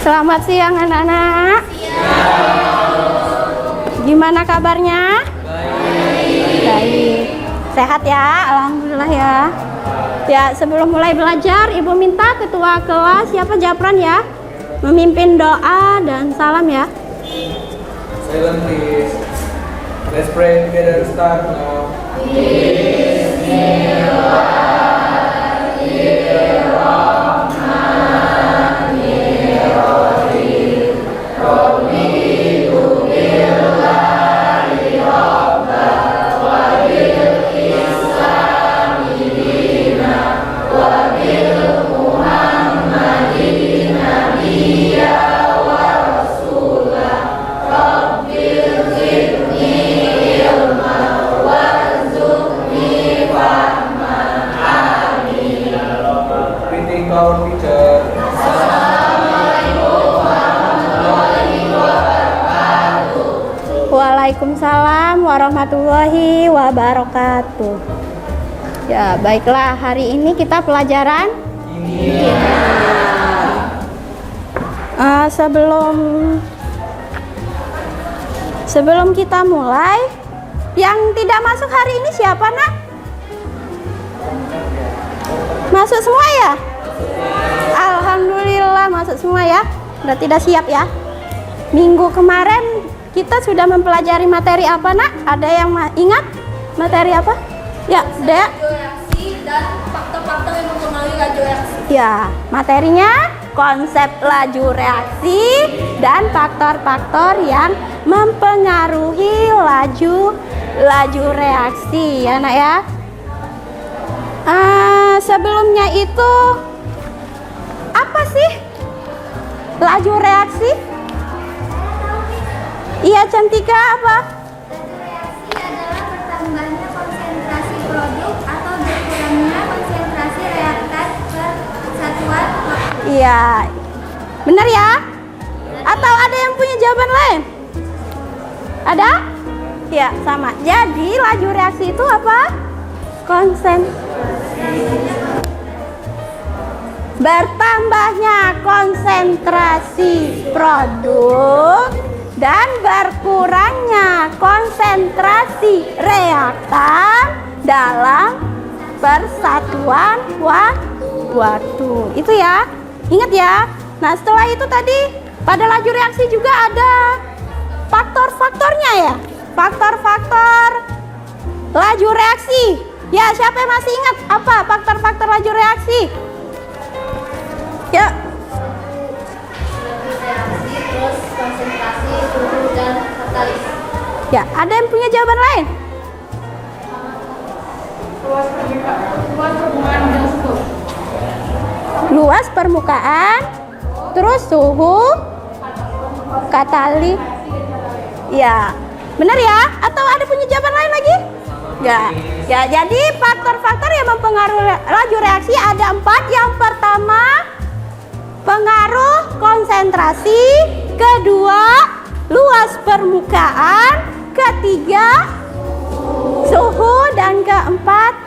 Selamat siang anak-anak. Gimana kabarnya? Baik. Sehat ya? Alhamdulillah ya. Ya, sebelum mulai belajar, Ibu minta ketua kelas siapa Japran ya, memimpin doa dan salam ya. Silent please. Let's pray together. Start now. Greeting to our teacher. Waalaikumsalam warahmatullahi wabarakatuh. Ya, baiklah, hari ini kita pelajaran sebelum kita mulai, yang tidak masuk hari ini siapa nak? Masuk semua ya? Alhamdulillah masuk semua ya. Udah tidak siap ya? Minggu kemarin kita sudah mempelajari materi apa nak? Ada yang ingat materi apa? Ya, Dek. Reaksi dan faktor-faktor yang mempengaruhi laju reaksi. Ya, materinya konsep laju reaksi dan faktor-faktor yang mempengaruhi laju reaksi ya nak ya. Sebelumnya itu apa sih laju reaksi? Iya Cantika, apa? Laju reaksi adalah bertambahnya konsentrasi produk atau berkurangnya konsentrasi reaktan per satuan waktu. Iya, benar ya? Atau ada yang punya jawaban lain? Ada? Ya, sama. Jadi laju reaksi itu apa? Bertambahnya konsentrasi produk dan berkurangnya konsentrasi reaktan dalam persatuan waktu. Itu ya, ingat ya. Nah, setelah itu tadi pada laju reaksi juga ada faktor-faktornya ya. Faktor-faktor laju reaksi. Ya, siapa yang masih ingat apa faktor-faktor laju reaksi? Ya. Reaksi terus konsentrasi suhu dan katalis. Ya, ada yang punya jawaban lain? Luas permukaan, terus suhu, katalis. Ya, benar ya? Atau ada punya jawaban lain lagi? Ya, jadi faktor-faktor yang mempengaruhi laju reaksi ada 4. Yang pertama, pengaruh konsentrasi. Kedua, luas permukaan. Ketiga, suhu. Dan keempat,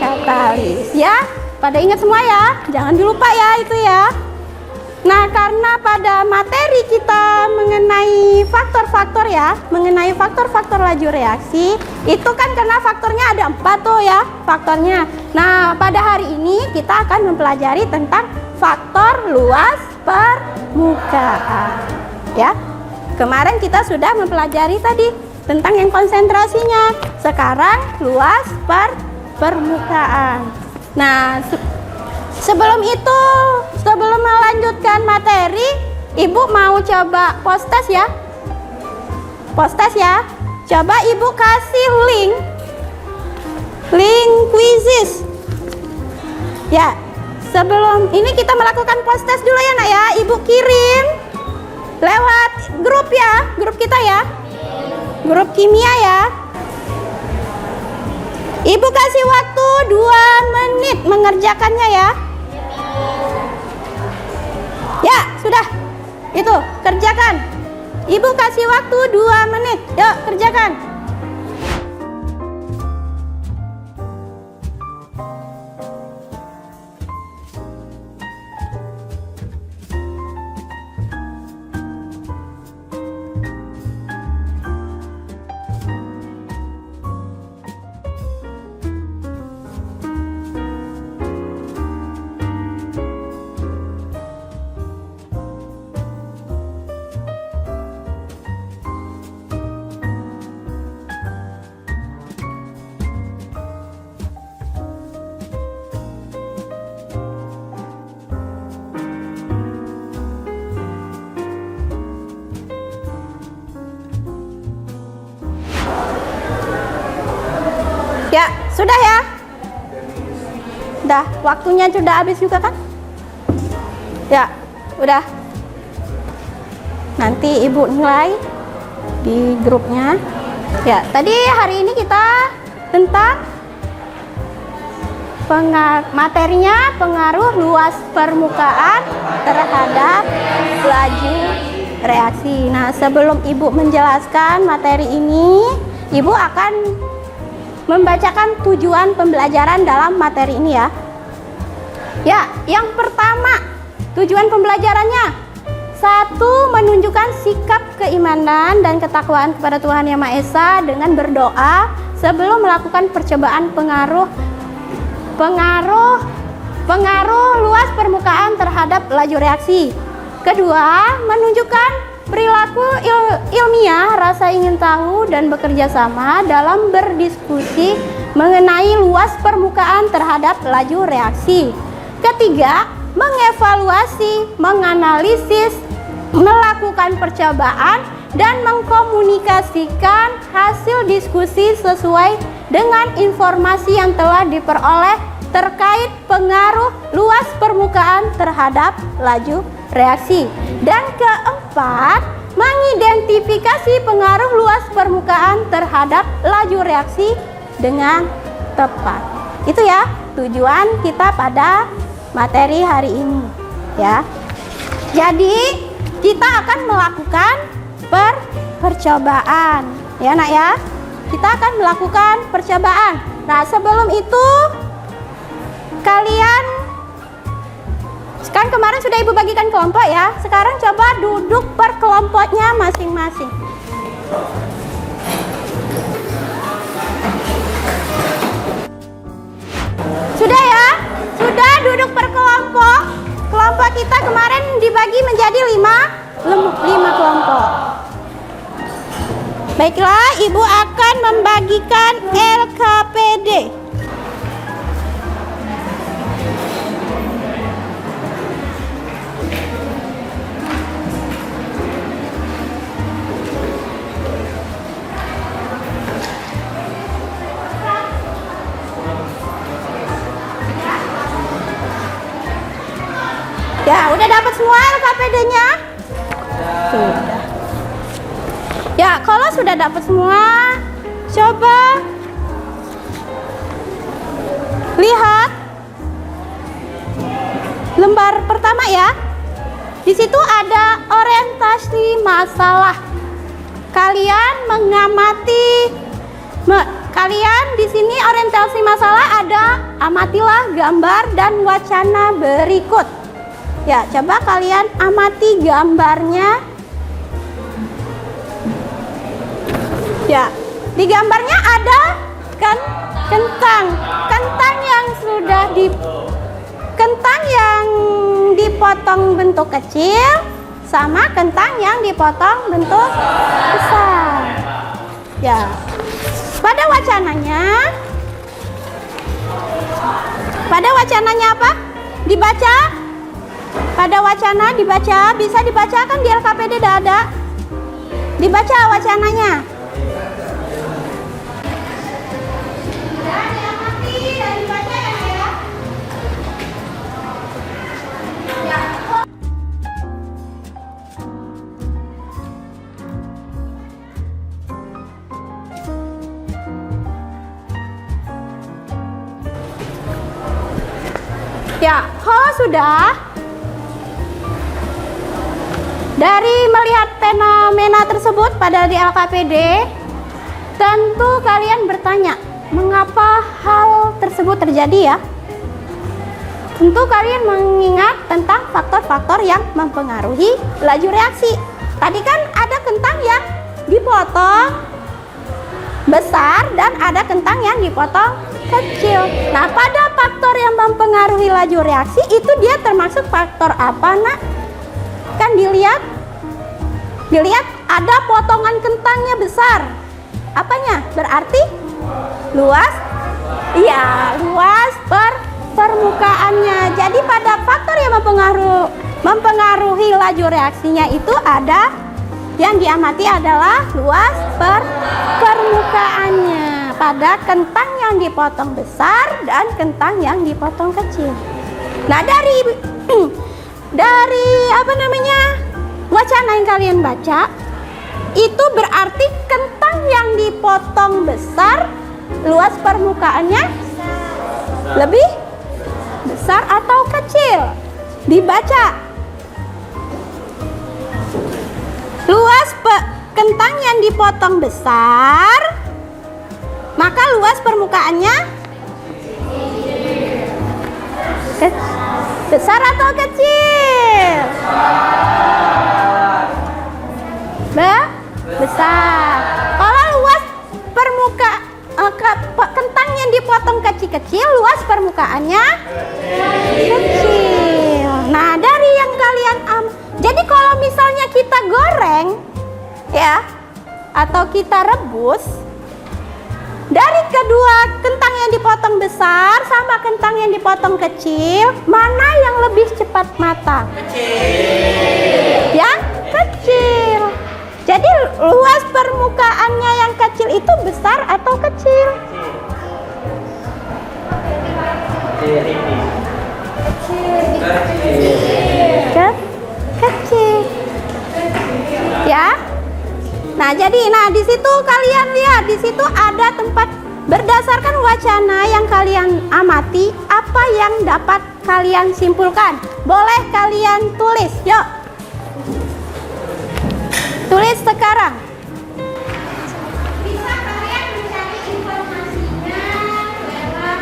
katalis. Ya, pada ingat semua ya, jangan dilupa ya itu ya. Nah, karena pada materi kita mengenai faktor-faktor ya, mengenai faktor-faktor laju reaksi, itu kan karena faktornya ada 4 tuh ya, faktornya. Nah, pada hari ini kita akan mempelajari tentang faktor luas permukaan. Ya, kemarin kita sudah mempelajari tadi tentang yang konsentrasinya. Sekarang luas permukaan. Nah, sebelum itu, sebelum melanjutkan materi, Ibu mau coba post test ya. Post test ya. Coba Ibu kasih link quizzes. Ya, sebelum ini kita melakukan post test dulu ya nak ya. Ibu kirim lewat grup ya, grup kita ya. Grup kimia ya. Ibu kasih waktu 2 menit mengerjakannya ya. Ya, sudah. Itu, kerjakan. Ibu kasih waktu 2 menit. Yuk, kerjakan. Ya, sudah ya? Udah, waktunya sudah habis juga kan? Ya, udah. Nanti Ibu nilai di grupnya. Ya, tadi hari ini kita tentang materinya pengaruh luas permukaan terhadap laju reaksi. Nah, sebelum Ibu menjelaskan materi ini, Ibu akan membacakan tujuan pembelajaran dalam materi ini ya. Ya, yang pertama, tujuan pembelajarannya 1. Menunjukkan sikap keimanan dan ketakwaan kepada Tuhan Yang Maha Esa dengan berdoa sebelum melakukan percobaan pengaruh luas permukaan terhadap laju reaksi. Kedua, menunjukkan perilaku ilmiah, rasa ingin tahu dan bekerja sama dalam berdiskusi mengenai luas permukaan terhadap laju reaksi. Ketiga, mengevaluasi, menganalisis, melakukan percobaan dan mengkomunikasikan hasil diskusi sesuai dengan informasi yang telah diperoleh terkait pengaruh luas permukaan terhadap laju reaksi. Dan keempat, mengidentifikasi pengaruh luas permukaan terhadap laju reaksi dengan tepat. Itu ya tujuan kita pada materi hari ini ya. Jadi kita akan melakukan percobaan ya nak ya. Kita akan melakukan percobaan. Nah, sebelum itu kalian kan kemarin sudah Ibu bagikan kelompok ya. Sekarang coba duduk per kelompoknya masing-masing. Sudah ya? Sudah duduk per kelompok. Kelompok kita kemarin dibagi menjadi 5 kelompok. Baiklah, Ibu akan membagikan LKPD. Ya, udah dapat semua LKPD-nya? Sudah. Ya, kalau sudah dapat semua, coba lihat lembar pertama ya. Di situ ada orientasi masalah. Kalian mengamati, kalian di sini orientasi masalah ada amatilah gambar dan wacana berikut. Ya, coba kalian amati gambarnya. Ya, di gambarnya ada kan kentang yang dipotong bentuk kecil sama kentang yang dipotong bentuk besar. Ya. Pada wacananya apa? Dibaca? Pada wacana dibaca, bisa dibacakan di LKPD ada. Dibaca wacananya. Ya, kalau sudah, dari melihat fenomena tersebut pada di LKPD, tentu kalian bertanya, mengapa hal tersebut terjadi ya? Tentu kalian mengingat tentang faktor-faktor yang mempengaruhi laju reaksi. Tadi kan ada kentang yang dipotong besar dan ada kentang yang dipotong kecil. Nah, pada faktor yang mempengaruhi laju reaksi itu dia termasuk faktor apa, nak? Kan dilihat ada potongan kentangnya besar. Apanya? Berarti luas? Iya, luas permukaannya. Jadi pada faktor yang mempengaruhi laju reaksinya itu ada yang diamati adalah luas permukaannya. pada kentang yang dipotong besar dan kentang yang dipotong kecil. Nah, dari wacana yang kalian baca, itu berarti kentang yang dipotong besar, luas permukaannya lebih besar atau kecil? Dibaca. Kentang yang dipotong besar, maka luas permukaannya besar atau kecil? Besar. Kalau luas kentang yang dipotong kecil-kecil, luas permukaannya kecil. Nah, dari yang kalian jadi kalau misalnya kita goreng ya, atau kita rebus, dari kedua kentang yang dipotong besar sama kentang yang dipotong kecil, mana yang lebih cepat matang? Kecil. Yang kecil. Jadi luas permukaannya yang kecil itu besar atau kecil? Kecil. Ya. Nah, jadi di situ kalian lihat, di situ ada tempat berdasarkan wacana yang kalian amati, apa yang dapat kalian simpulkan. Boleh kalian tulis, yuk. Tulis sekarang. Bisa kalian mencari informasinya lewat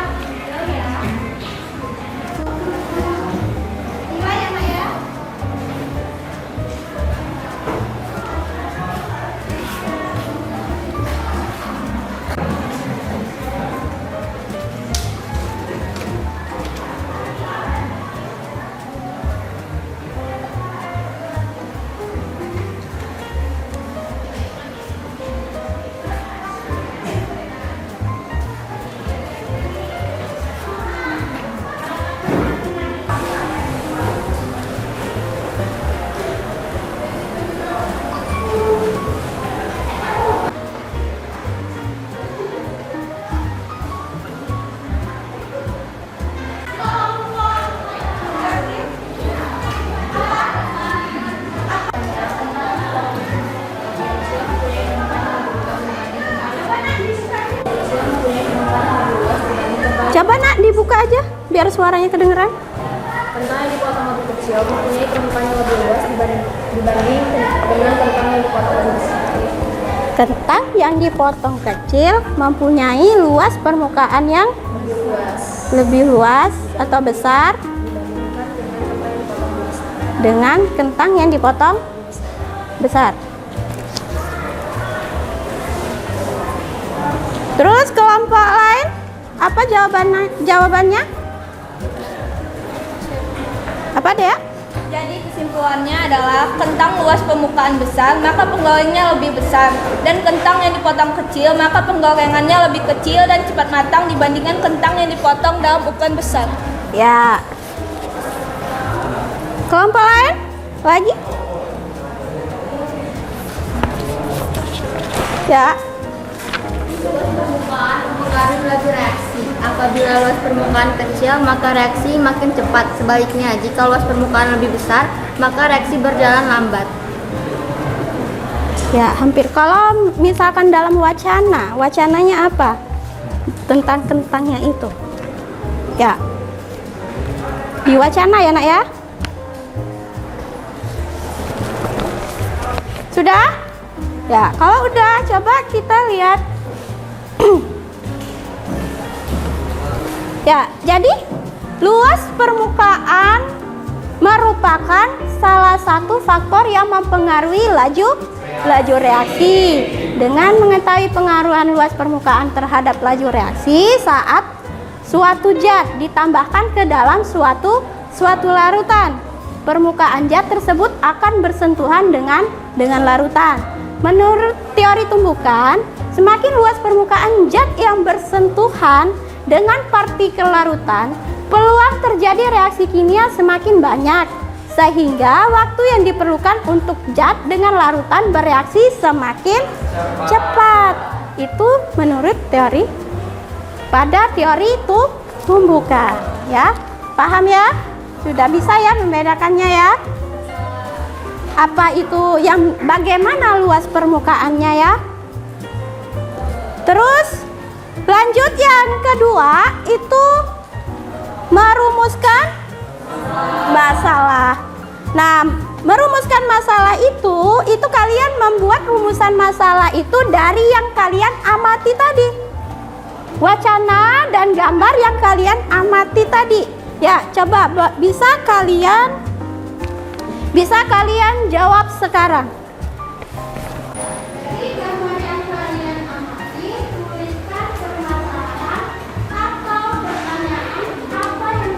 Coba nak dibuka aja biar suaranya kedengeran. Kentang yang dipotong lebih kecil mempunyai permukaan yang lebih luas dibanding dengan kentang yang dipotong lebih besar. Kentang yang dipotong kecil mempunyai luas permukaan yang lebih luas atau besar dengan kentang yang dipotong besar. Terus kelompok lain, apa jawabannya? Apa deh? Jadi kesimpulannya adalah kentang luas permukaan besar, maka penggorengnya lebih besar. Dan kentang yang dipotong kecil, maka penggorengannya lebih kecil dan cepat matang dibandingkan kentang yang dipotong dalam ukuran besar. Ya. Kelompok lain? Lagi? Ya. Luas permukaan mempengaruhi laju reaksi. Apabila luas permukaan kecil, maka reaksi makin cepat. Sebaliknya, jika luas permukaan lebih besar, maka reaksi berjalan lambat. Ya, hampir. Kalau misalkan dalam wacananya apa? Tentang kentangnya itu. Ya. Di wacana ya, Nak ya? Sudah? Ya, kalau udah, coba kita lihat. Ya, jadi luas permukaan merupakan salah satu faktor yang mempengaruhi laju reaksi. Dengan mengetahui pengaruhan luas permukaan terhadap laju reaksi saat suatu zat ditambahkan ke dalam suatu larutan, permukaan zat tersebut akan bersentuhan dengan larutan. Menurut teori tumbukan, semakin luas permukaan zat yang bersentuhan dengan partikel larutan, peluang terjadi reaksi kimia semakin banyak, sehingga waktu yang diperlukan untuk zat dengan larutan bereaksi semakin cepat. itu menurut teori tumbukan, ya. Paham ya? Sudah bisa ya membedakannya ya? Apa itu yang bagaimana luas permukaannya ya? Terus lanjut yang kedua itu merumuskan masalah. Nah, merumuskan masalah itu kalian membuat rumusan masalah itu dari yang kalian amati tadi. Wacana dan gambar yang kalian amati tadi. Ya, coba bisa kalian jawab sekarang. Jadi gambar yang kalian amati, tuliskan permasalahan atau pertanyaan apa yang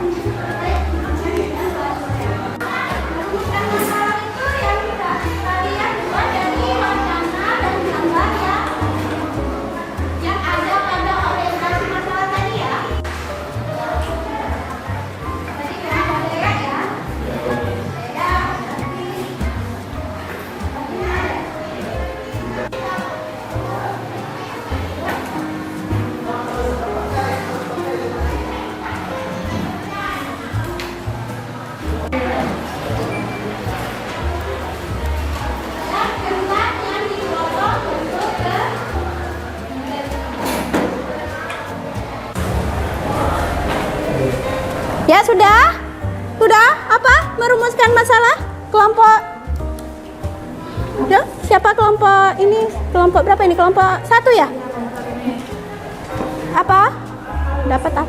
merumuskan masalah itu yang kalian buat dari wacana dan gambar yang ada pada orientasi masalah tadi ya. Tadi kan beda ya. Ya sudah? Sudah apa? Merumuskan masalah kelompok. Ya, siapa kelompok ini? Kelompok berapa ini? Kelompok 1 ya? Apa? Dapat apa?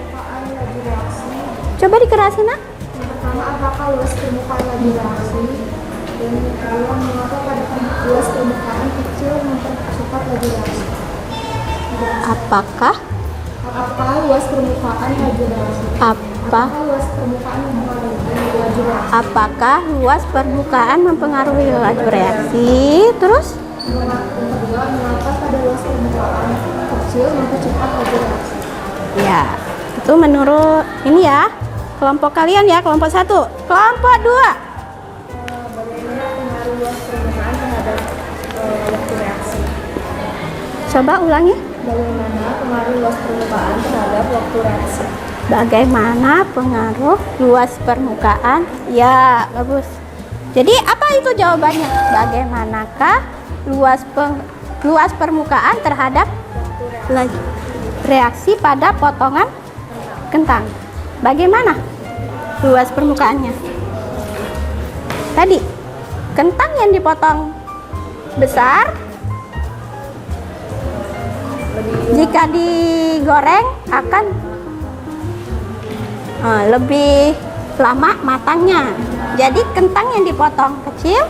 Coba dikerasin ah. Pertama, apakah luas permukaan laju reaksi? Dan yang kedua, mengapa pada luas permukaan kecil mempercepat laju reaksi? Apakah Luas permukaan laju reaksi? Luas permukaan mempengaruhi laju reaksi? Apakah luas permukaan mempengaruhi laju reaksi? Terus? Yang kedua, mengapa pada luas permukaan kecil mempercepat laju reaksi? Ya, itu menurut ini ya, kelompok kalian ya, kelompok 1. Kelompok 2. Bagaimana pengaruh luas permukaan terhadap waktu reaksi? Coba ulangi. Bagaimana pengaruh luas permukaan terhadap waktu reaksi? Bagaimana pengaruh luas permukaan? Ya, bagus. Jadi apa itu jawabannya? Bagaimanakah luas permukaan terhadap reaksi pada potongan kentang? Bagaimana luas permukaannya? Tadi kentang yang dipotong besar, jika digoreng akan lebih lama matangnya. Jadi kentang yang dipotong kecil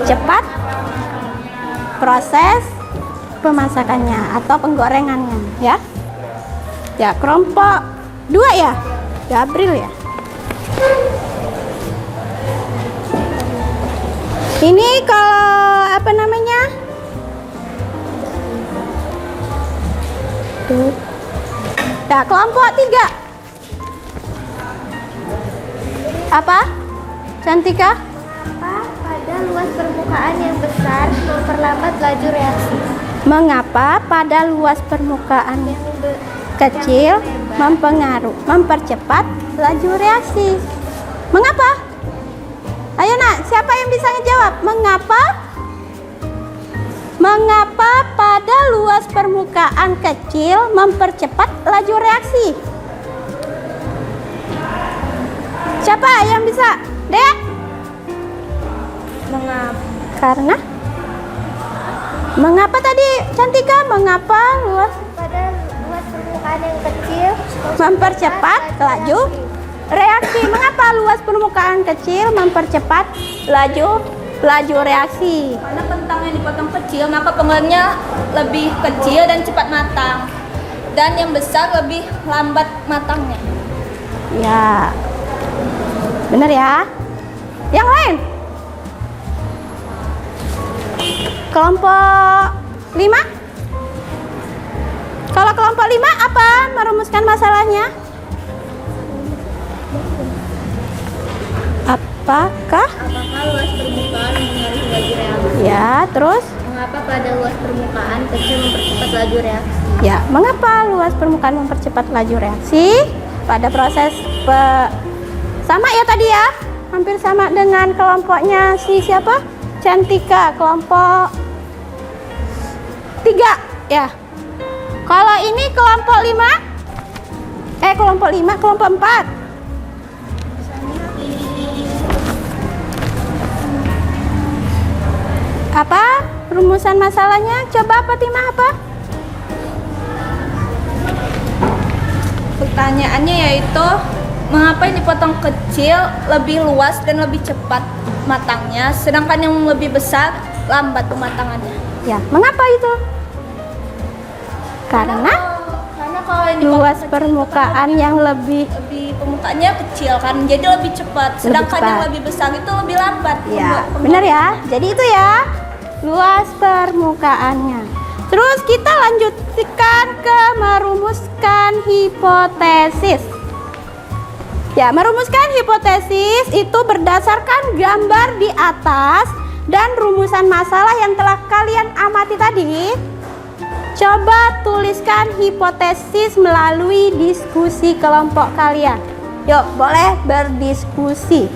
cepat proses pemasakannya atau penggorengannya ya. Ya, kelompok 2 ya. Gabriel ya. Ini kalau apa namanya? Ya, kelompok 3. Apa? Cantika? Apa pada luas permukaan yang besar memperlambat laju reaksi? Mengapa pada luas permukaan kecil mempercepat laju reaksi? Mengapa? Ayo nak, siapa yang bisa ngejawab? Mengapa pada luas permukaan kecil mempercepat laju reaksi? Siapa yang bisa? Dek? Mengapa tadi Cantika? Mengapa Pada luas permukaan yang kecil mempercepat laju reaksi? Mengapa luas permukaan kecil mempercepat laju reaksi? Karena kentang yang dipotong kecil, maka penggorengannya lebih kecil dan cepat matang. Dan yang besar lebih lambat matangnya. Ya, benar ya. Yang lain? Kelompok 5? Kalau kelompok 5 apa merumuskan masalahnya? Apakah? luas permukaan mempengaruhi laju reaksi? Ya, terus? Mengapa Mengapa pada luas permukaan kecil mempercepat laju reaksi? Ya, mengapa luas permukaan mempercepat laju reaksi? Pada proses sama ya tadi ya, hampir sama dengan kelompoknya si siapa? Cantika, kelompok 3 ya. Kalau ini kelompok 5, kelompok 5, kelompok 4. Apa rumusan masalahnya? Coba Fatimah apa? Pertanyaannya yaitu mengapa yang dipotong kecil lebih luas dan lebih cepat matangnya, sedangkan yang lebih besar lambat pematangannya? Ya, mengapa itu? Karena kalau yang dipotong luas kecil permukaan yang lebih permukaannya kecil kan, jadi lebih cepat, sedangkan cepat. yang lebih besar itu lebih lambat. ya, benar ya. Jadi itu ya, luas permukaannya. Terus kita lanjutkan ke merumuskan hipotesis. Ya, merumuskan hipotesis itu berdasarkan gambar di atas dan rumusan masalah yang telah kalian amati tadi. Coba tuliskan hipotesis melalui diskusi kelompok kalian. Yuk, boleh berdiskusi.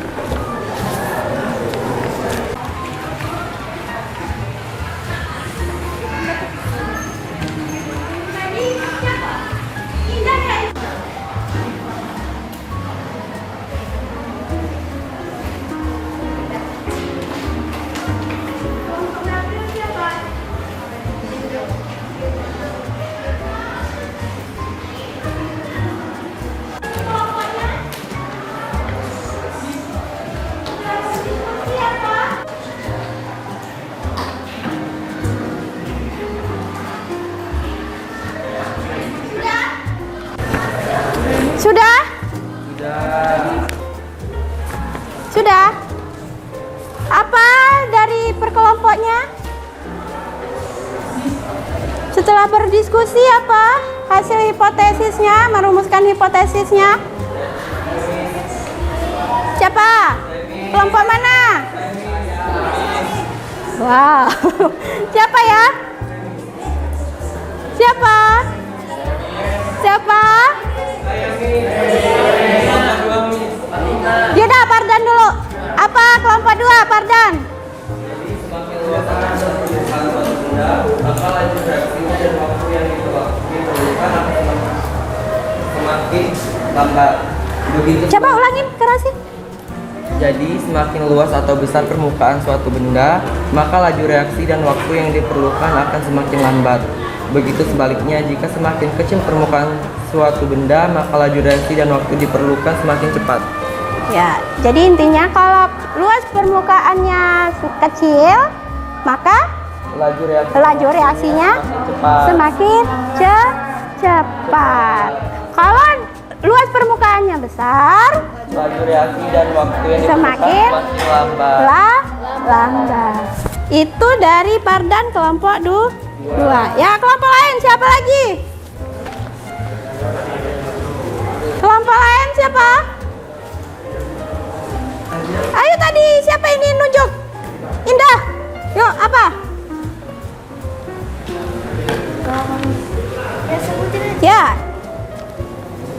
Sudah? Sudah? Apa dari perkelompoknya? Setelah berdiskusi apa hasil hipotesisnya, merumuskan hipotesisnya? Siapa? Kelompok mana? Wow. Siapa ya? Siapa? Siapa? Yaudah, Pardan dulu. Apa kelompok 2, Pardan? Semakin luas area permukaan suatu benda, maka laju reaksinya dan waktu yang diperlukan akan semakin lambat. Begitu. Coba ulangin, kerasin. Jadi semakin luas atau besar permukaan suatu benda, maka laju reaksi dan waktu yang diperlukan akan semakin lambat. Begitu sebaliknya, jika semakin kecil permukaan suatu benda, maka laju reaksi dan waktu diperlukan semakin cepat. Ya, jadi intinya kalau luas permukaannya kecil, maka laju reaksinya semakin cepat. Kalau luas permukaannya besar, laju reaksi dan waktu yang semakin lambat. lambat. Itu dari Pardan kelompok 2. Ya, kelompok lain siapa lagi? Kelompok lain siapa? Ayo tadi, siapa ini nunjuk? Indah. Yuk, apa? Ya.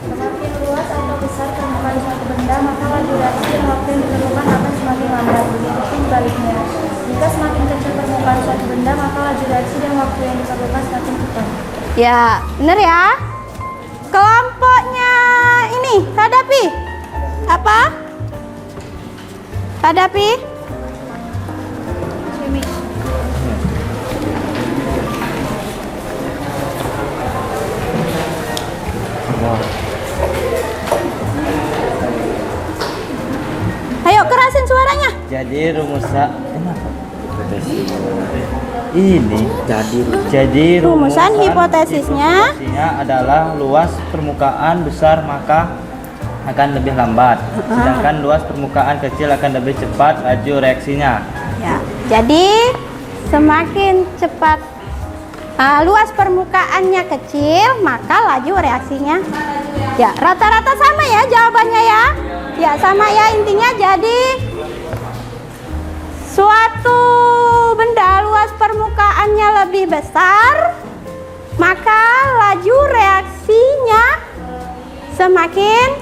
Semakin luas atau besar permukaan suatu benda, maka laju reaksi dan waktu yang diperlukan akan semakin lambat. Begitupun sebaliknya. Jika semakin kecil permukaan suatu benda, maka laju reaksi dan waktu yang diperlukan semakin cepat. Ya, benar ya. Kelompoknya ini, hadapi. Apa? Hadapi. Ayo kerasin suaranya. Jadi rumusan ini jadi Rumusan hipotesisnya adalah luas permukaan besar maka akan lebih lambat, sedangkan luas permukaan kecil akan lebih cepat laju reaksinya. ya. Jadi semakin cepat luas permukaannya kecil, maka laju reaksinya ya rata-rata sama ya jawabannya ya. Ya sama ya, intinya jadi suatu benda luas permukaan lebih besar, maka laju reaksinya semakin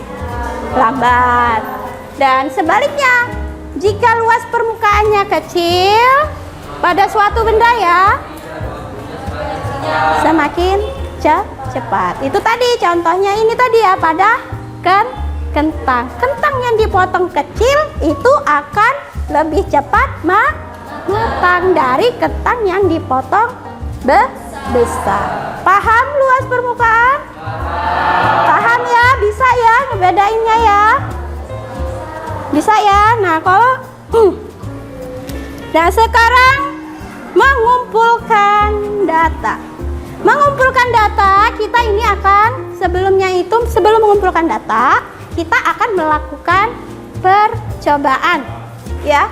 lambat. Dan sebaliknya, jika luas permukaannya kecil pada suatu benda ya, semakin cepat. Itu tadi contohnya ini tadi ya, pada kentang. Kentang yang dipotong kecil itu akan lebih cepat matang dari kentang yang dipotong besar. Paham luas permukaan? Paham ya? Bisa ya ngebedainnya ya? Bisa ya? Nah kalau nah sekarang mengumpulkan data. Mengumpulkan data, kita ini akan sebelum mengumpulkan data, kita akan melakukan percobaan ya.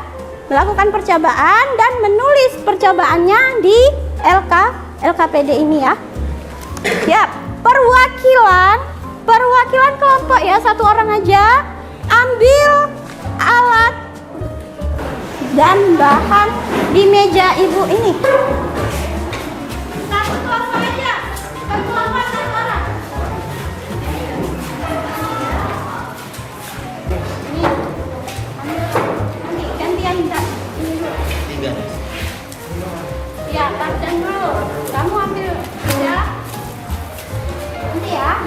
Melakukan percobaan dan menulis percobaannya di LKPD ini ya. Ya, perwakilan kelompok ya, satu orang aja ambil alat dan bahan di meja ibu ini. Satu kelompok aja, satu kelompok satu orang. Ini gantian minta ini dulu. Ya, Kapten dulu. Kamu ambil ya. Nanti ya.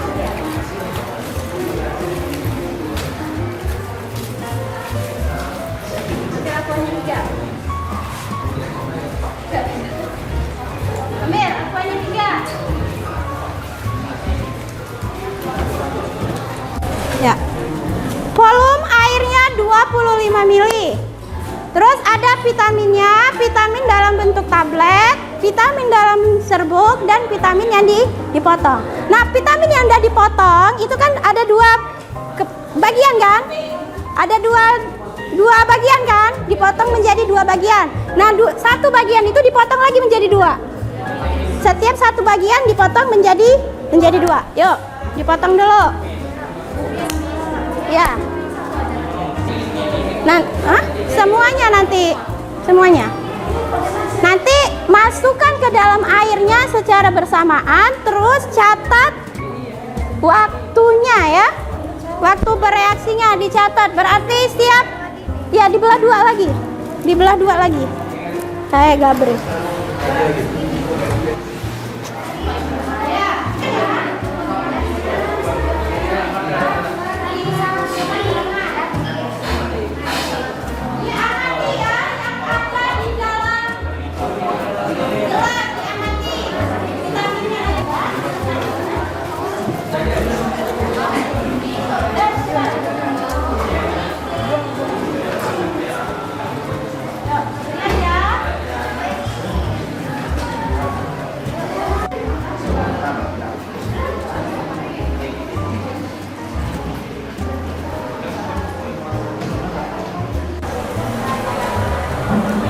Ambil akuanya 3. Ambil akuanya 3. Ya. Volume airnya 25 mili. Terus ada vitaminnya, vitamin dalam bentuk tablet, vitamin dalam serbuk, dan vitamin yang dipotong. Nah, vitamin yang udah dipotong itu kan ada dua bagian kan? Ada dua bagian kan? Dipotong menjadi 2 bagian. Nah, satu bagian itu dipotong lagi menjadi 2. Setiap satu bagian dipotong menjadi 2. Yuk, dipotong dulu. Ya. Nah, semuanya. Nanti masukkan ke dalam airnya secara bersamaan, terus catat waktunya ya. Waktu bereaksinya dicatat, berarti setiap ya dibelah 2 lagi. Dibelah 2 lagi. Kayak Gabriel.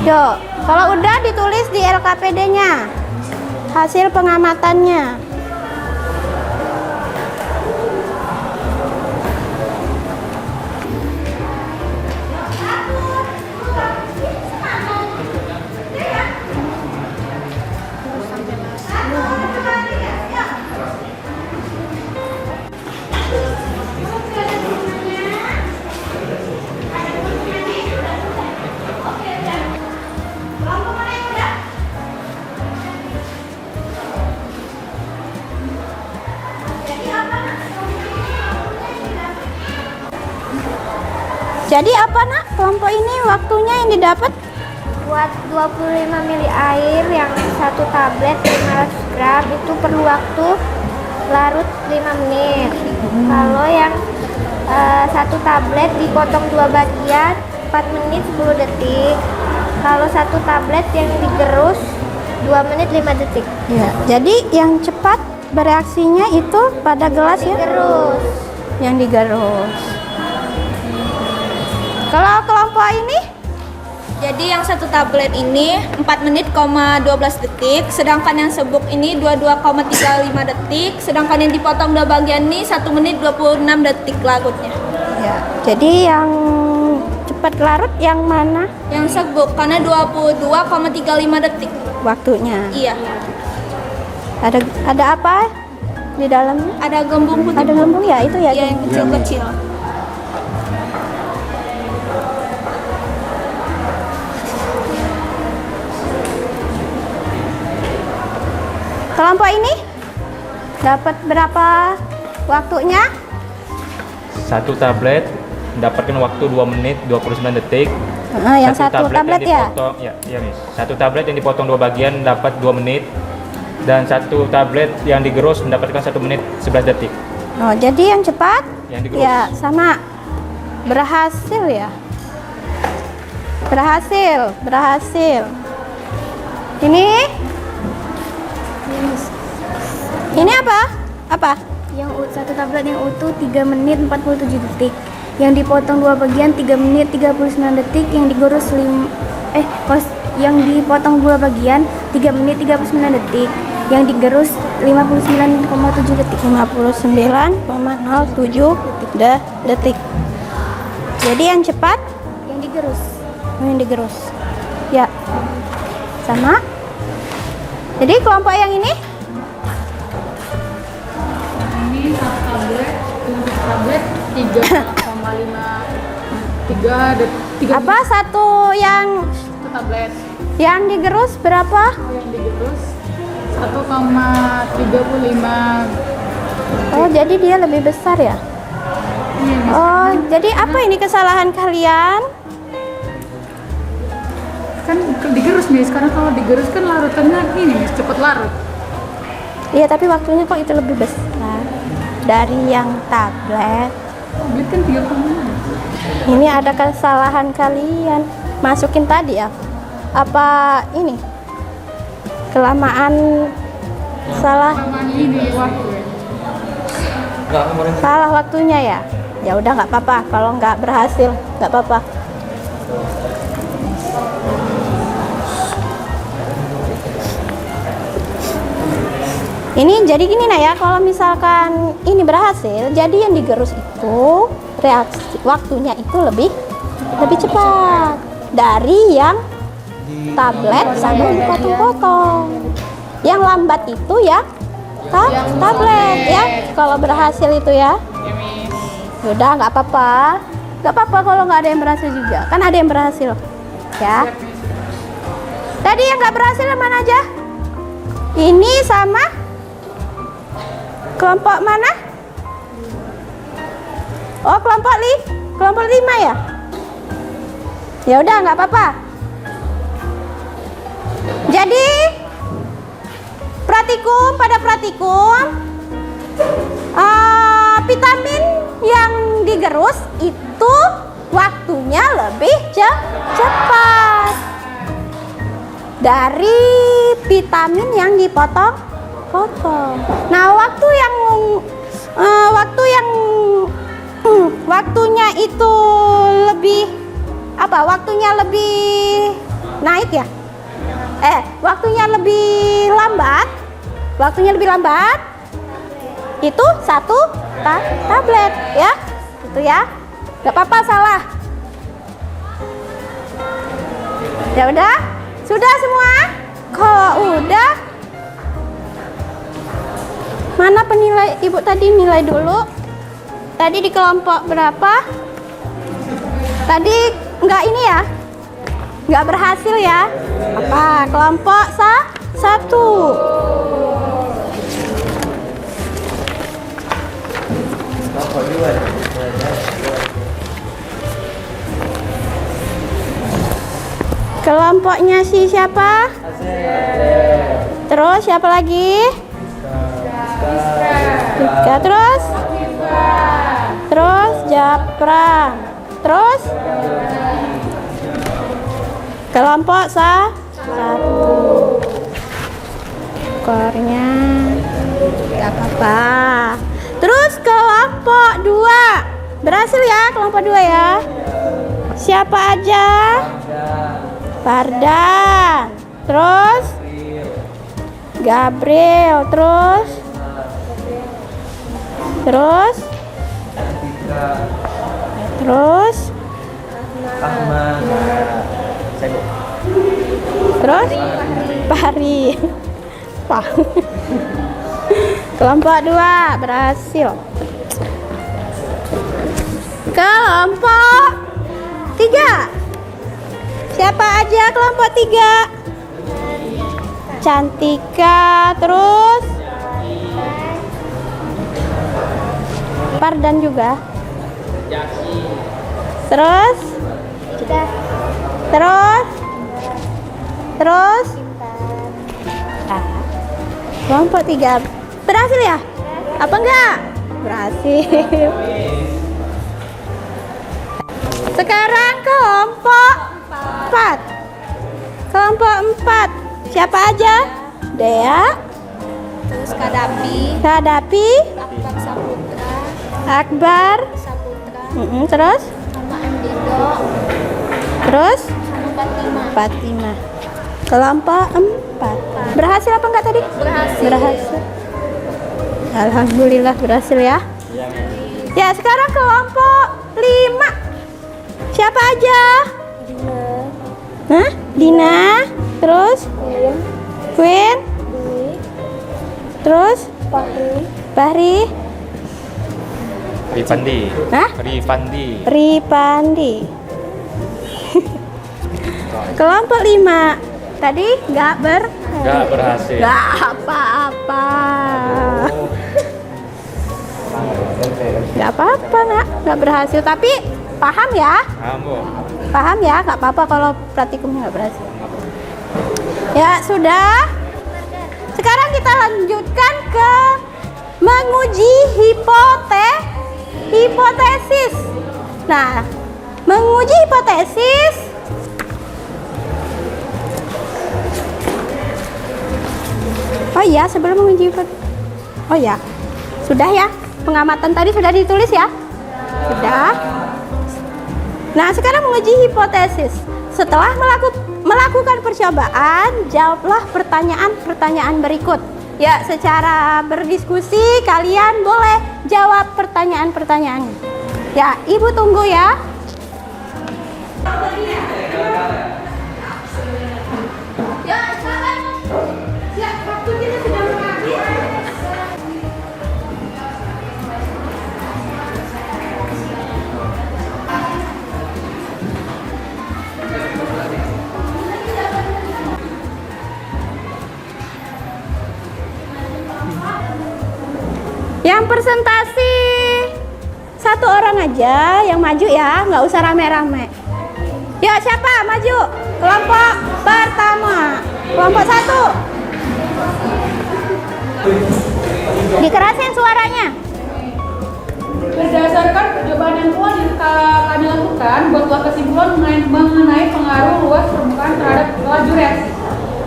Yuk, kalau udah ditulis di LKPD-nya hasil pengamatannya. Jadi apa nak kelompok ini waktunya yang didapat? Buat 25 mili air yang 1 tablet 500 gram itu perlu waktu larut 5 menit. Kalau yang 1 tablet dipotong 2 bagian 4 menit 10 detik. Kalau 1 tablet yang digerus 2 menit 5 detik. Ya, jadi yang cepat bereaksinya itu pada gelas ya? Digerus. Yang digerus. Kalau kelompok ini? Jadi yang 1 tablet ini 4 menit, 12 detik, sedangkan yang serbuk ini 22,35 detik, sedangkan yang dipotong 2 bagian ini 1 menit 26 detik larutnya. Ya, jadi yang cepat larut yang mana Yang serbuk karena 22,35 detik. waktunya? Iya. Ada apa di dalamnya? Ada gembung putih. Ada gembung ya, itu ya. Iya, yang kecil-kecil. Kelompok ini dapat berapa waktunya? Satu tablet mendapatkan waktu 2 menit 29 detik. Yang satu tablet yang ya? dipotong, ya, Miss. Satu tablet yang dipotong 2 bagian dapat 2 menit dan satu tablet yang digerus mendapatkan 1 menit 11 detik. Oh, jadi yang cepat Yang digerus. ya sama berhasil ya. Berhasil. Ini apa? Satu tablet yang utuh 3 menit 47 detik. Yang dipotong 2 bagian 3 menit 39 detik. Yang dipotong 2 bagian 3 menit 39 detik. Yang digerus 59,7 detik. 59,07 detik. Jadi yang cepat Yang digerus. yang digerus. Ya. Sama. Jadi kelompok yang ini Ini satu tablet, untuk tablet 3,5 apa satu yang tablet digerus berapa? yang digerus 1,35. Oh, jadi dia lebih besar ya? Oh, jadi apa ini kesalahan kalian? Kan digerus nih, sekarang kalau digerus kan larutannya ini nih, cepet larut. Iya, tapi waktunya kok itu lebih besar dari yang tablet. Tablet kan 3,5. Ini ada kesalahan kalian. Masukin tadi ya? Apa ini? Kelamaan salah Ini waktu ya. Enggak, kemarin salah waktunya ya? Ya udah nggak apa-apa. Kalau nggak berhasil nggak apa-apa. Ini jadi gini ya, kalau misalkan ini berhasil, jadi yang digerus itu reaksi waktunya itu lebih cepat dari yang tablet sama dipotong-potong. Yang lambat itu ya tablet ya. Kalau berhasil itu ya. Udah nggak apa-apa kalau nggak ada yang berhasil juga. Kan ada yang berhasil ya. Tadi yang nggak berhasil mana aja? Ini sama kelompok mana? Oh, kelompok 5 ya? Ya udah nggak apa-apa. Jadi pada praktikum vitamin yang digerus itu waktunya lebih cepat dari vitamin yang dipotong-potong. Nah, waktunya itu lebih waktunya lebih naik ya? Waktunya lebih lambat itu satu tablet ya, itu ya, nggak apa-apa salah. Ya udah, sudah semua. Kalau udah, mana penilai ibu tadi? Nilai dulu. Tadi di kelompok berapa? Tadi nggak ini ya, nggak berhasil ya. Apa? Kelompok 1. Kelompoknya siapa? Terus siapa lagi? Ika. Terus Japra. Terus kelompok 1. Skornya gak apa-apa. Terus kelompok 2 berhasil ya, kelompok 2 ya. Siapa aja? Fardan. Terus Gabriel. Terus Ahmad. Saya Terus Fahri. Wah. Kelompok 2 berhasil. Kelompok 3. Siapa aja kelompok 3? Cantika, terus Pardan juga. Terus kelompok 3 berhasil ya? Apa enggak? Berhasil. Sekarang kelompok 4. Kelompok 4 siapa aja? Dea, Terus Kadapi, Kadapi, Akbar Saputra, Akbar, terus Sama M. Dindo, terus sama Fatima. Fatima. Kelompok 4 berhasil apa enggak tadi? Berhasil. Alhamdulillah berhasil ya. Ya, sekarang kelompok 5. Siapa aja? Hah? Dina, terus Queen, terus Bahri, Ripandi. Hah? Ripandi. Ripandi. Kelompok 5 tadi nggak berhasil. nggak apa-apa. Nggak apa-apa, nggak berhasil, tapi paham ya? Paham ya, nggak apa-apa kalau praktikum nggak berhasil. Ya sudah. Sekarang kita lanjutkan ke menguji hipotesis. Nah, menguji hipotesis oh iya, sebelum menguji hipotesis. Oh ya, sudah ya. Pengamatan tadi sudah ditulis ya? Sudah. Nah, sekarang menguji hipotesis. Setelah melakukan percobaan, jawablah pertanyaan-pertanyaan berikut. Ya, secara berdiskusi kalian boleh jawab pertanyaan-pertanyaannya. Ya, Ibu tunggu ya. Ya, silakan. Ya, waktu kita sudah berakhir. Yang presentasi satu orang aja yang maju ya, nggak usah rame-rame. Ya, siapa maju? Kelompok pertama, kelompok 1. Dikerasin suaranya. Berdasarkan percobaan yang telah kami lakukan, buatlah kesimpulan mengenai pengaruh luas permukaan terhadap laju reaksi.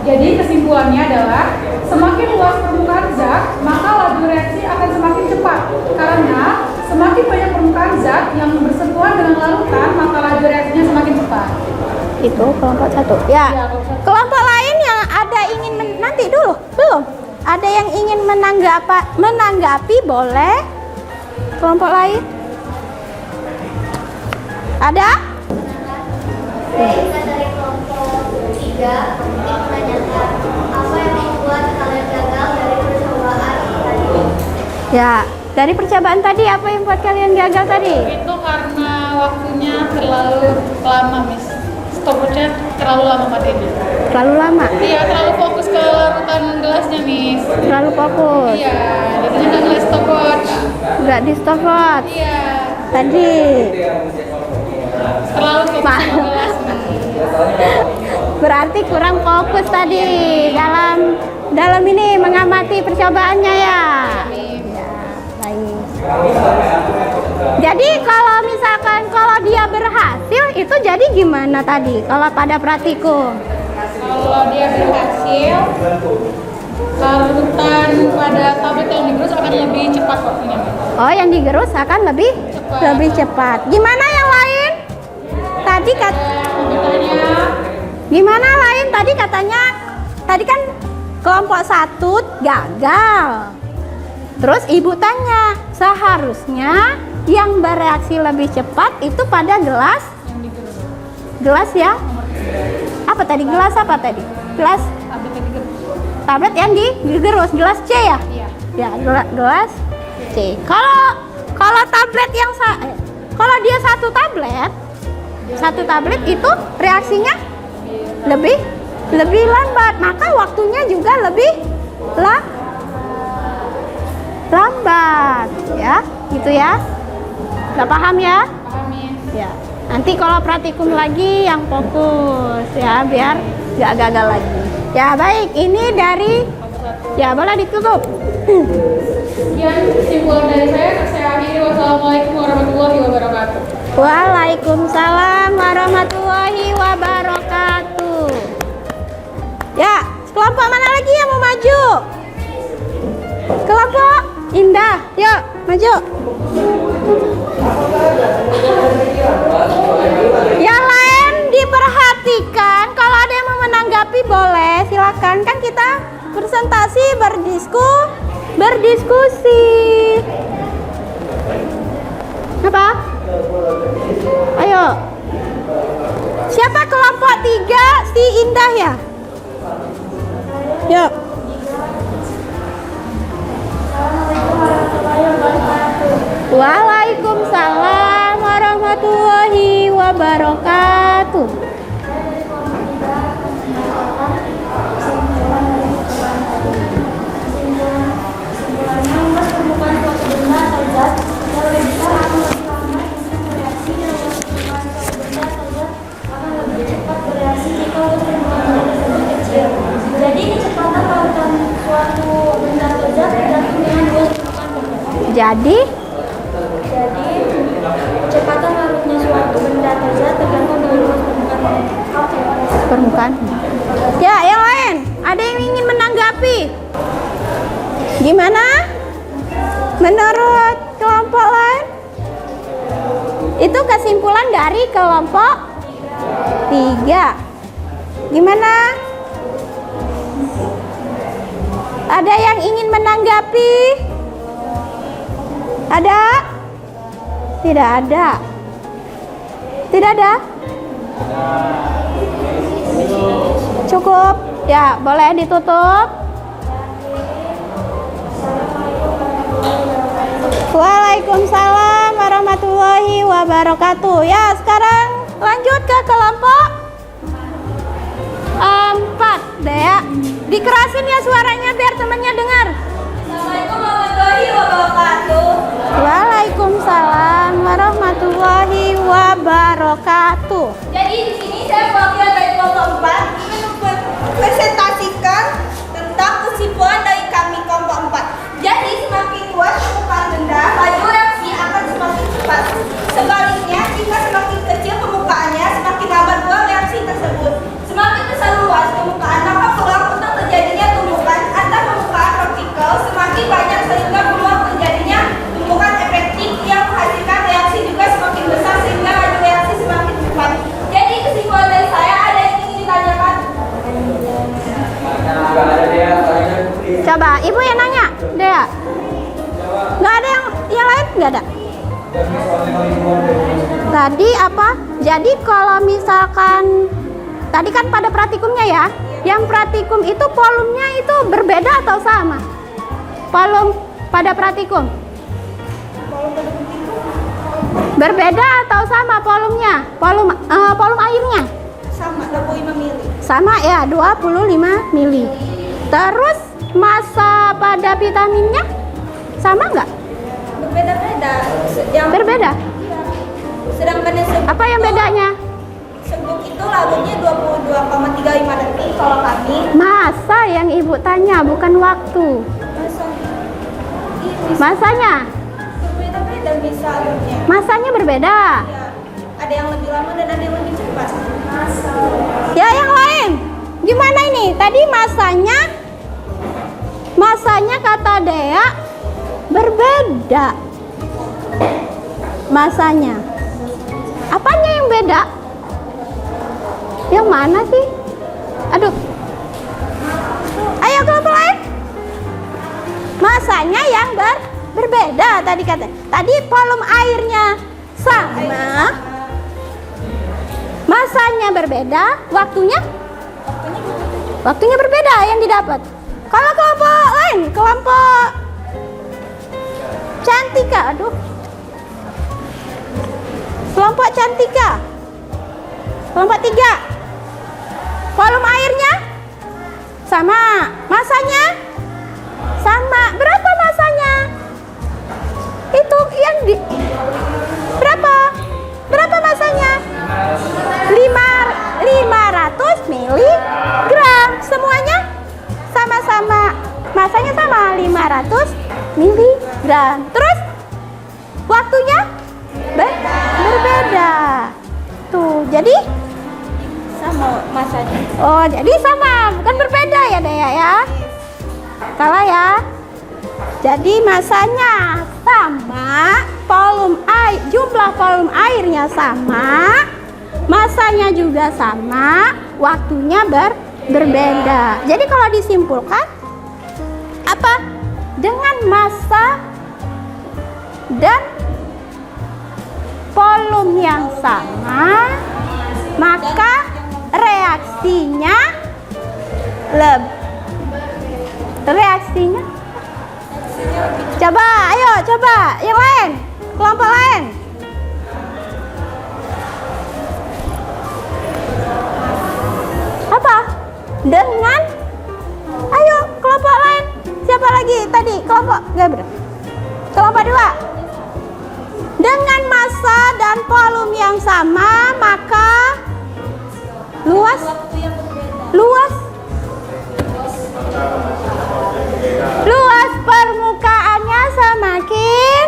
Jadi kesimpulannya adalah semakin luas permukaan zat, maka laju reaksi akan semakin cepat. Karena semakin banyak permukaan zat yang bersentuhan dengan larutan, maka laju reaksinya semakin cepat. Itu kelompok 1. Ya. Kelompok lain yang ada ingin nanti dulu, belum. Ada yang ingin menanggapi boleh. Kelompok lain? Ada? Kita dari kelompok 3 ingin menanyakan apa yang membuat kalian gagal dari percobaan tadi. Ya, dari percobaan tadi apa yang buat kalian gagal tadi? Itu karena waktunya terlalu lama, Miss. Stopwatch-nya terlalu lama matinya. Terlalu lama? Iya, terlalu fokus ke larutan gelasnya, Miss. Terlalu fokus? Iya, jadinya nggak ngeliat stopwatch. Nggak di stopwatch? Iya, Tadi? terlalu fokus sama gelas, Miss. Berarti kurang fokus tadi dalam ini mengamati percobaannya ya. Ya, baik. Jadi kalau misalkan kalau dia berhasil itu jadi gimana tadi kalau pada praktikum? Kalau dia berhasil, larutan pada tablet yang digerus akan lebih cepat waktunya, Miss. Oh, yang digerus akan lebih cepat. Gimana yang lain? Tadi gimana lain? Tadi katanya kan kelompok 1 gagal. Terus ibu tanya, seharusnya yang bereaksi lebih cepat itu pada gelas Gelas ya. Apa tadi? Gelas apa tadi? Gelas tablet yang digerus. Gelas C ya? Iya. Ya, gelas C. Kalau tablet yang kalau dia satu tablet itu reaksinya lebih lambat, maka waktunya juga lebih lambat ya, gitu ya. Udah paham ya? Pahami. Ya. Nanti kalau praktikum lagi yang fokus ya, biar nggak gagal lagi. Ya baik, ini dari ya boleh ditutup. Sekian kesimpulan dari saya akhiri. Wassalamualaikum warahmatullahi wabarakatuh. Waalaikumsalam warahmatullahi wabarakatuh. Ya, kelompok mana lagi yang mau maju? Kelompok Indah, yuk maju. Yang lain diperhatikan, kalau ada yang mau menanggapi boleh, silakan. Kan kita presentasi berdiskusi. Apa? Ayo. Siapa kelompok 3 si Indah ya? Yuk. Waalaikumsalam warahmatullahi wabarakatuh. Jadi kecepatan larutnya suatu benda terzat tergantung dengan luas permukaan. Ya, yang lain, ada yang ingin menanggapi? Gimana? Menurut kelompok lain? Itu kesimpulan dari kelompok 3. Gimana? Ada yang ingin menanggapi? Ada? Tidak ada. Tidak ada? Cukup? Ya, boleh ditutup. Waalaikumsalam warahmatullahi wabarakatuh. Ya, sekarang lanjut ke kelompok 4 deh ya. Dikerasin ya suaranya biar temannya dengar. Assalamualaikum warahmatullahi wabarakatuh. Waalaikumsalam warahmatullahi wabarakatuh. Jadi di sini saya perwakilan dari kelompok 4 ingin mempresentasikan tentang kesimpulan dari kami kelompok 4. Jadi semakin luas permukaan benda, laju reaksi akan semakin cepat. Sebaliknya, jika semakin kecil permukaannya, semakin lambat pula reaksi tersebut. Semakin besar luas permukaan, maka peluang untuk terjadinya tumbukan antar permukaan partikel semakin banyak sehingga peluang terjadinya tumbukan efektif yang menghasilkan reaksi juga semakin besar sehingga laju reaksi semakin cepat. Jadi kesimpulan dari saya, ada yang ingin ditanyakan? Coba, ibu yang nanya, Dea. Nggak ada yang lain? Nggak ada. Tadi apa? Jadi kalau misalkan tadi kan pada praktikumnya ya, yang praktikum itu volumenya itu berbeda atau sama? Volum pada praktikum berbeda atau sama volumenya? Volum airnya? Sama, 25 mili. Sama ya, 25 mili. Terus massa pada vitaminnya sama nggak? Berbeda-beda. Yang Berbeda. sedangkan yang sebut Apa yang bedanya? sebut itu lalunya 22,35 detik kalau kami. Masa yang ibu tanya, bukan waktu. Masanya? Berbeda-beda bisa alurnya. Masanya berbeda. Ya, ada yang lebih lama dan ada yang lebih cepat. Ya, yang lain. Gimana ini? Tadi masanya kata Dea berbeda. Masanya. Apanya yang beda? Yang mana sih? Aduh. Ayo kelompok lain. Masanya yang berbeda tadi kata. Tadi volume airnya sama. Masanya berbeda, waktunya berbeda yang didapat. Kalau kelompok lain, kelompok Cantika, kelompok Cantika, kelompok 3, volume airnya sama, masanya sama. Berapa masanya? Itu yang berapa masanya? 500 miligram. Semuanya sama-sama, masanya sama 500 miligram. Terus waktunya berbeda. Tuh, jadi Sama masanya. oh, jadi sama, bukan berbeda ya, Dea ya. Salah ya. Jadi masanya sama, jumlah volume airnya sama, masanya juga sama, waktunya berbeda. Jadi kalau disimpulkan apa? Dengan massa dan volume yang sama, maka reaksinya coba yang lain, kelompok lain. Apa? Dengan ayo kelompok lain. Siapa lagi tadi? Kelompok Gabriel. Kelompok 2. Dengan massa dan volume yang sama, maka luas permukaannya semakin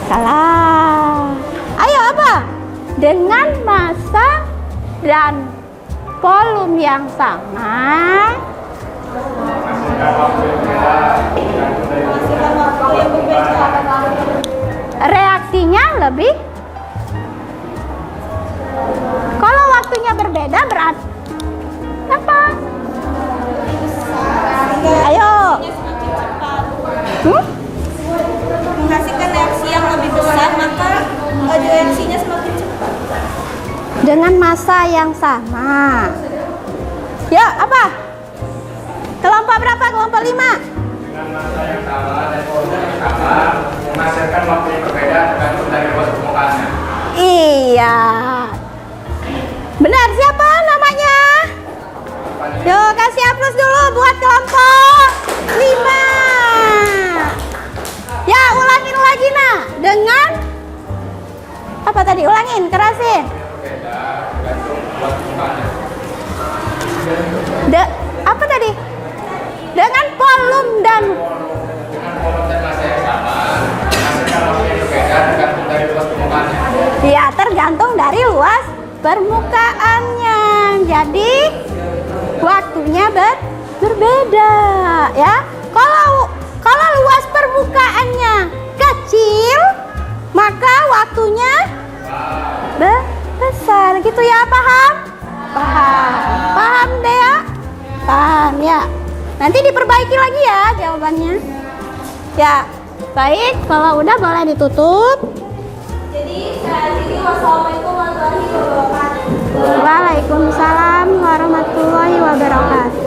salah. Ayo apa? Dengan massa dan volume yang sama, reaksinya lebih. Kalau waktunya berbeda berarti apa? Ayo. Menghasilkan reaksi yang lebih besar, maka laju reaksinya semakin cepat. Dengan massa yang sama. Ya, apa? Kelompok berapa? Kelompok 5. Dengan massa yang sama dan volume yang sama, menghasilkan waktu yang berbeda tergantung dari luas permukaannya. Iya. Benar, siapa namanya? Yuk, kasih aplaus dulu buat kelompok 5. Ya, ulangin lagi nah. Dengan apa tadi? Ulangin, kerasin. Apa tadi? Dengan volume dan massa yang sama, menghasilkan waktu yang berbeda tergantung dari luas permukaannya. ya, tergantung dari luas permukaannya. Jadi waktunya berbeda ya. Kalau luas permukaannya kecil, maka waktunya besar. Gitu ya, paham? Paham deh ya? Paham ya. Nanti diperbaiki lagi ya jawabannya. Ya, baik. Kalau udah boleh ditutup. Jadi saya akhiri, wassalamualaikum warahmatullahi wabarakatuh. Waalaikumsalam warahmatullahi wabarakatuh.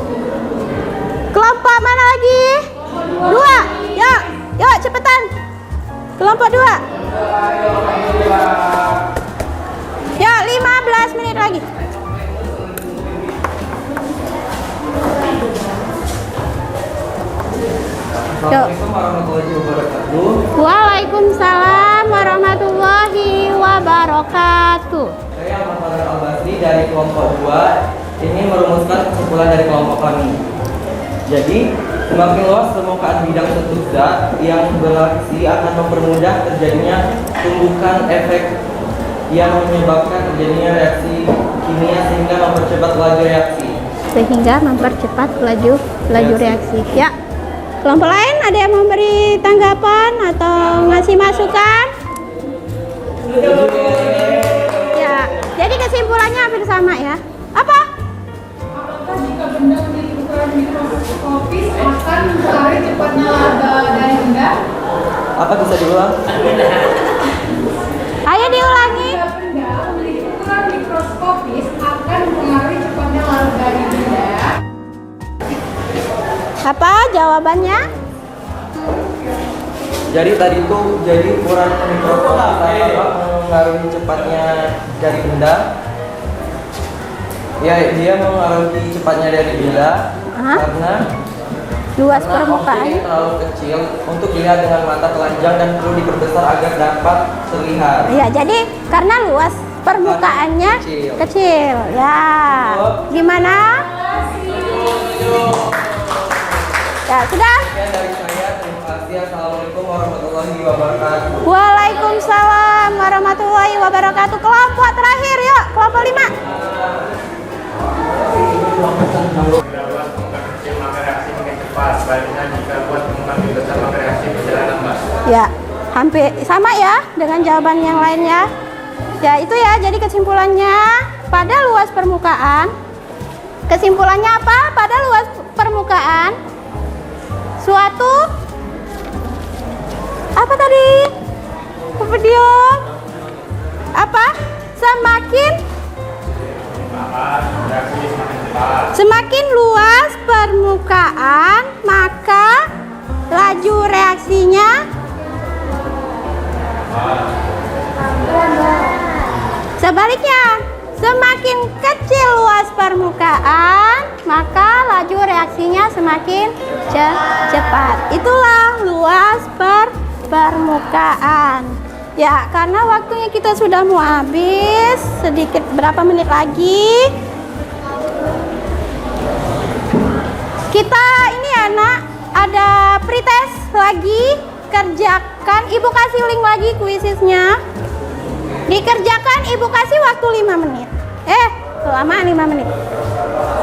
Kelompok mana lagi? 2. Yuk cepetan. Kelompok 2. Yuk 15 menit lagi. Assalamualaikum warahmatullahi wabarakatuh. Waalaikumsalam warahmatullahi wabarakatuh. Saya Muhammad Al-Basri dari kelompok 2 ini merumuskan kesimpulan dari kelompok kami. Jadi, semakin luas permukaan bidang suatu zat yang bereaksi akan mempermudah terjadinya tumbukan efek yang menyebabkan terjadinya reaksi kimia sehingga mempercepat laju reaksi. Ya. Kelompok lain ada yang memberi tanggapan atau ngasih masukan? Ya, jadi kesimpulannya hampir sama ya. Apa? Apakah jika benda memiliki ukuran mikroskopis akan mengalir cepatnya laba dari benda? Apa bisa diulang? Ayo diulangi. Benda memiliki ukuran mikroskopis akan mempengaruhi cepatnya lalu dari benda. Apa jawabannya? Jadi tadi tuh ukuran mikroskopis dapat mengaruhi cepatnya dari benda. Ya, dia mengaruhi cepatnya dari benda karena Luas objek permukaan. yang terlalu kecil untuk dilihat dengan mata telanjang dan perlu diperbesar agar dapat terlihat. Ya, jadi karena luas permukaannya Kecil. kecil. Ya. Gimana? Ya, sudah? Sekian dari saya, terima kasih. Assalamualaikum warahmatullahi wabarakatuh. Waalaikumsalam warahmatullahi wabarakatuh. Kelompok terakhir yuk, kelompok 5. Bila luas permukaan kecil maka reaksi makin cepat. Sebaliknya jika luas permukaan lebih besar maka reaksi berjalan lambat. Ya, hampir sama ya dengan jawaban yang lainnya. Ya, itu ya. Jadi kesimpulannya pada luas permukaan. Kesimpulannya apa? Pada luas permukaan suatu apa tadi? Video apa? Semakin luas permukaan, maka laju reaksinya sebaliknya. Semakin kecil luas permukaan, maka laju reaksinya semakin cepat. Itulah luas permukaan. Ya, karena waktunya kita sudah mau habis, sedikit berapa menit lagi. Kita ini anak ada pretest lagi, kerjakan. Ibu kasih link lagi kuisisnya. Dikerjakan, ibu kasih waktu 5 menit. Lama 5 menit.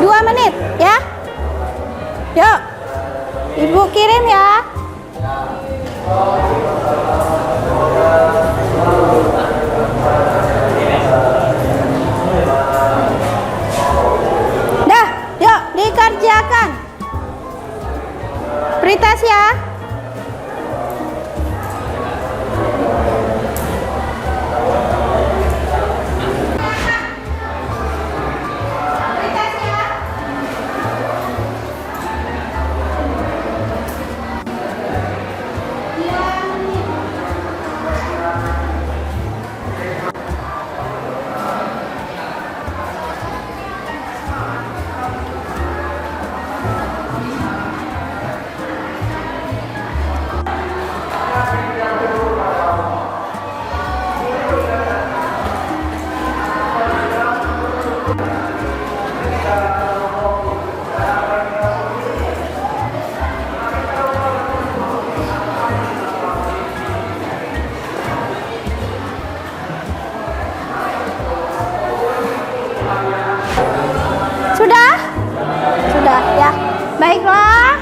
2 menit ya. Yuk. Ibu kirim ya. Dah, yuk dikerjakan. Pretest ya. Sudah ya. Baiklah.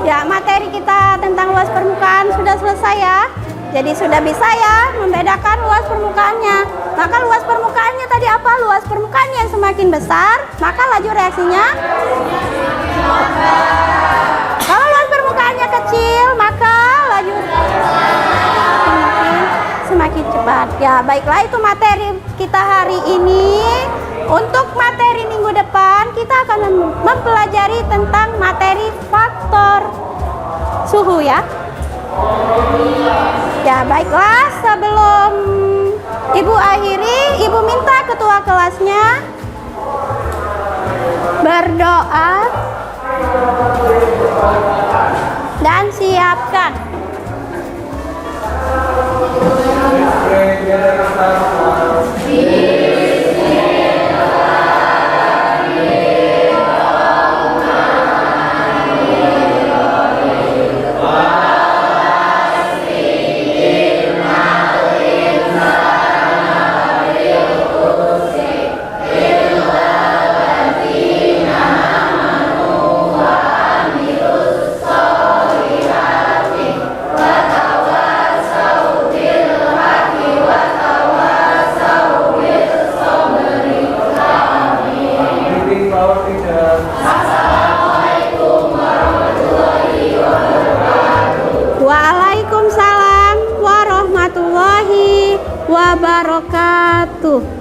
Ya, materi kita tentang luas permukaan sudah selesai ya. Jadi sudah bisa ya membedakan luas permukaannya. Maka luas permukaannya tadi apa? Luas permukaan yang semakin besar, maka laju reaksinya. Kalau luas permukaannya kecil, maka laju semakin cepat. Ya, baiklah, itu materi kita hari ini. Untuk materi minggu depan kita akan mempelajari tentang materi faktor suhu ya. Ya, baiklah, sebelum Ibu akhiri, Ibu minta ketua kelasnya berdoa dan siapkan. wabarakatuh.